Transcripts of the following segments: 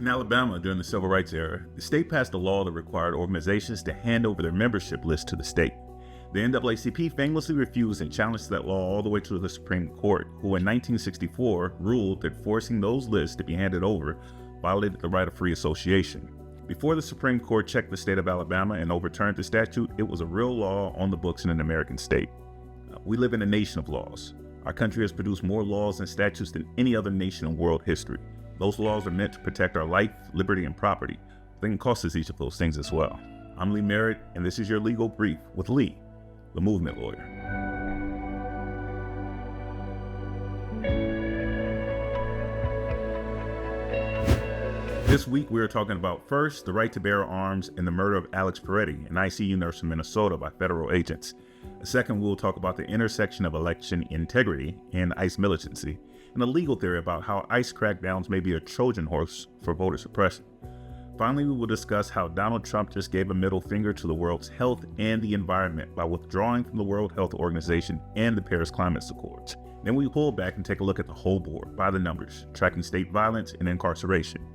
In Alabama, during the Civil Rights era, the state passed a law that required organizations to hand over their membership list to the state. The NAACP famously refused and challenged that law all the way to the Supreme Court, who in 1964 ruled that forcing those lists to be handed over violated the right of free association. Before the Supreme Court checked the state of Alabama and overturned the statute, it was a real law on the books in an American state. We live in a nation of laws. Our country has produced more laws and statutes than any other nation in world history. Those laws are meant to protect our life, liberty, and property. They can cost us each of those things as well. I'm Merritt, and this is your Legal Brief with Lee, the movement lawyer. This week we are talking about, first, the right to bear arms and the murder of Alex Peretti, an ICU nurse in Minnesota, by federal agents. Second, we'll talk about the intersection of election integrity and ICE militancy, and a legal theory about how ICE crackdowns may be a Trojan horse for voter suppression. Finally, we will discuss how Donald Trump just gave a middle finger to the world's health and the environment by withdrawing from the World Health Organization and the Paris Climate Accords. Then we pull back and take a look at the whole board, by the numbers, tracking state violence and incarceration.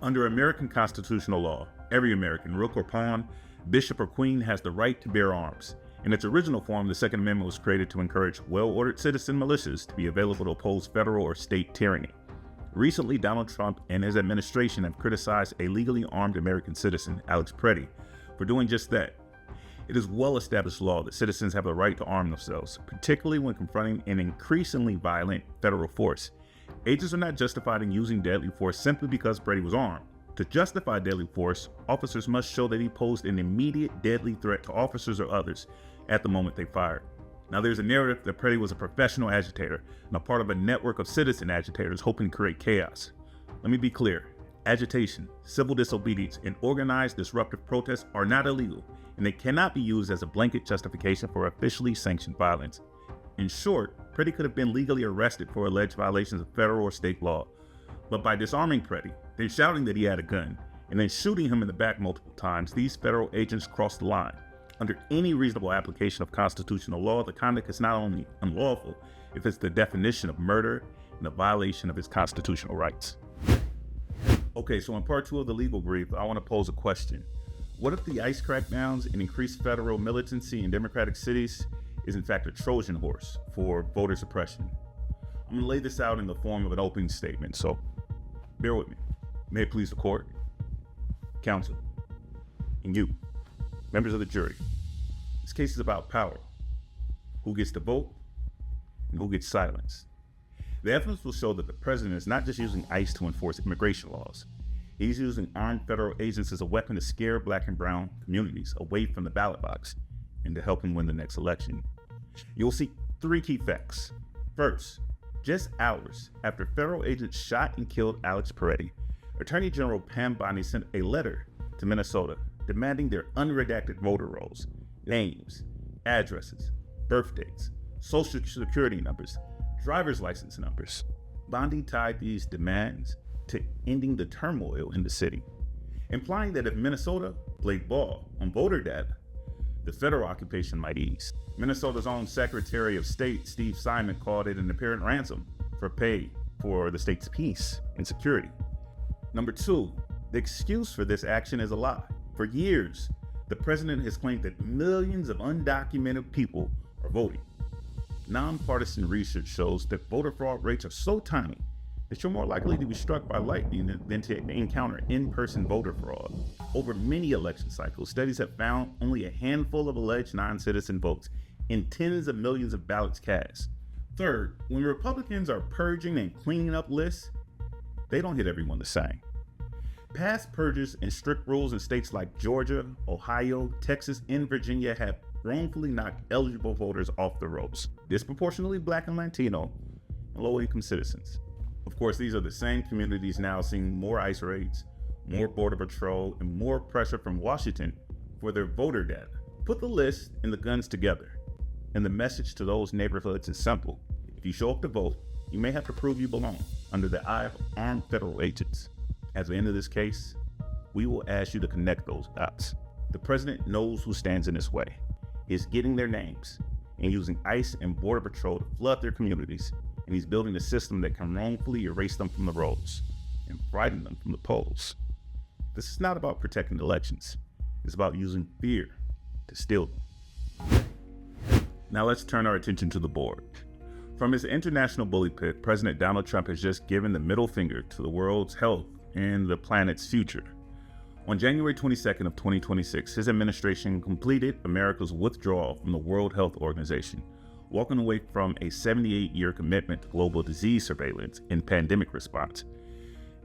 Under American constitutional law, every American, rook or pawn, bishop or queen, has the right to bear arms. In its original form, the Second Amendment was created to encourage well-ordered citizen militias to be available to oppose federal or state tyranny. Recently, Donald Trump and his administration have criticized a legally armed American citizen, Alex Peretti, for doing just that. It is well-established law that citizens have the right to arm themselves, particularly when confronting an increasingly violent federal force. Agents are not justified in using deadly force simply because Peretti was armed. To justify deadly force, officers must show that he posed an immediate deadly threat to officers or others at the moment they fired. Now, there's a narrative that Peretti was a professional agitator and a part of a network of citizen agitators hoping to create chaos. Let me be clear. Agitation, civil disobedience, and organized disruptive protests are not illegal, and they cannot be used as a blanket justification for officially sanctioned violence. In short, Peretti could have been legally arrested for alleged violations of federal or state law. But by disarming Peretti, then shouting that he had a gun, and then shooting him in the back multiple times, these federal agents crossed the line. Under any reasonable application of constitutional law, the conduct is not only unlawful, if it's the definition of murder and a violation of his constitutional rights. Okay, so in part 2 of the legal brief, I want to pose a question. What if the ICE crackdowns and increased federal militancy in democratic cities is in fact a Trojan horse for voter suppression? I'm going to lay this out in the form of an opening statement, so bear with me. May it please the court, counsel, and you, members of the jury. This case is about power. Who gets to vote and who gets silenced. The evidence will show that the president is not just using ICE to enforce immigration laws. He's using armed federal agents as a weapon to scare black and brown communities away from the ballot box and to help him win the next election. You'll see 3 key facts. First, just hours after federal agents shot and killed Alex Peretti, Attorney General Pam Bondi sent a letter to Minnesota demanding their unredacted voter rolls, names, addresses, birth dates, social security numbers, driver's license numbers. Bondi tied these demands to ending the turmoil in the city, implying that if Minnesota played ball on voter data, the federal occupation might ease. Minnesota's own Secretary of State, Steve Simon, called it an apparent ransom for pay for the state's peace and security. Number 2, the excuse for this action is a lie. For years, the president has claimed that millions of undocumented people are voting. Nonpartisan research shows that voter fraud rates are so tiny that you're more likely to be struck by lightning than to encounter in-person voter fraud. Over many election cycles, studies have found only a handful of alleged non-citizen votes in tens of millions of ballots cast. Third, when Republicans are purging and cleaning up lists, they don't hit everyone the same. Past purges and strict rules in states like Georgia, Ohio, Texas, and Virginia have wrongfully knocked eligible voters off the rolls, disproportionately Black and Latino and low-income citizens. Of course, these are the same communities now seeing more ICE raids, more Border Patrol, and more pressure from Washington for their voter data. Put the list and the guns together, and the message to those neighborhoods is simple. If you show up to vote, you may have to prove you belong under the eye of armed federal agents. At the end of this case, we will ask you to connect those dots. The president knows who stands in his way. He is getting their names and using ICE and Border Patrol to flood their communities, and he's building a system that can wrongfully erase them from the rolls. and frighten them from the polls. This is not about protecting elections. It's about using fear to steal them. Now let's turn our attention to the board. From his international bully pit, President Donald Trump has just given the middle finger to the world's health and the planet's future. On January 22nd of 2026, his administration completed America's withdrawal from the World Health Organization, walking away from a 78-year commitment to global disease surveillance and pandemic response.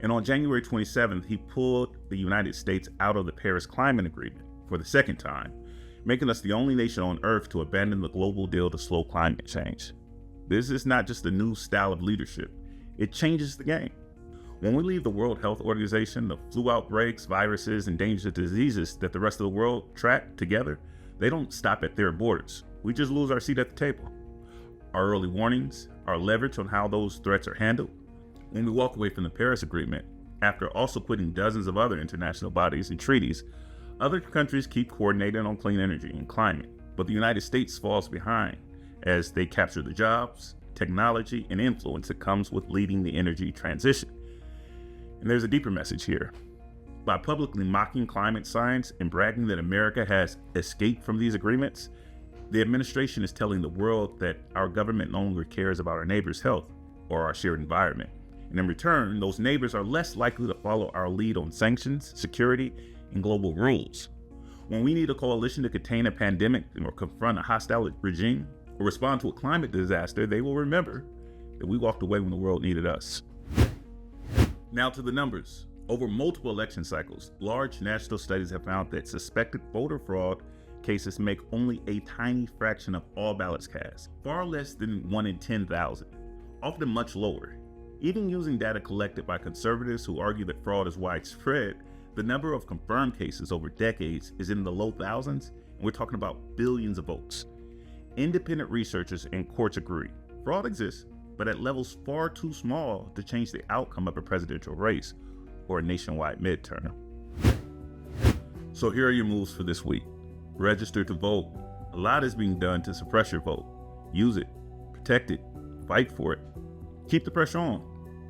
And on January 27th, he pulled the United States out of the Paris Climate Agreement for the second time, making us the only nation on Earth to abandon the global deal to slow climate change. This is not just a new style of leadership, it changes the game. When we leave the World Health Organization, the flu outbreaks, viruses, and dangerous diseases that the rest of the world track together, they don't stop at their borders. We just lose our seat at the table. Our early warnings, our leverage on how those threats are handled. When we walk away from the Paris Agreement, after also quitting dozens of other international bodies and treaties, other countries keep coordinating on clean energy and climate, but the United States falls behind as they capture the jobs, technology, and influence that comes with leading the energy transition. And there's a deeper message here. By publicly mocking climate science and bragging that America has escaped from these agreements, the administration is telling the world that our government no longer cares about our neighbors' health or our shared environment. And in return, those neighbors are less likely to follow our lead on sanctions, security, and global rules. When we need a coalition to contain a pandemic or confront a hostile regime or respond to a climate disaster, they will remember that we walked away when the world needed us. Now to the numbers. Over multiple election cycles, large national studies have found that suspected voter fraud cases make only a tiny fraction of all ballots cast, far less than 1 in 10,000, often much lower. Even using data collected by conservatives who argue that fraud is widespread, the number of confirmed cases over decades is in the low thousands, and we're talking about billions of votes. Independent researchers and courts agree. Fraud exists, but at levels far too small to change the outcome of a presidential race or a nationwide midterm. So here are your moves for this week. Register to vote. A lot is being done to suppress your vote. Use it, protect it, fight for it. Keep the pressure on.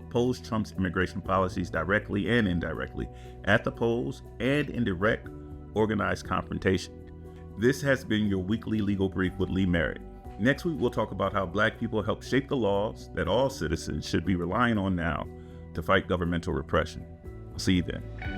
Oppose Trump's immigration policies directly and indirectly at the polls and in direct, organized confrontation. This has been your weekly legal brief with Lee Merritt. Next week, we'll talk about how Black people help shape the laws that all citizens should be relying on now to fight governmental repression. I'll see you then.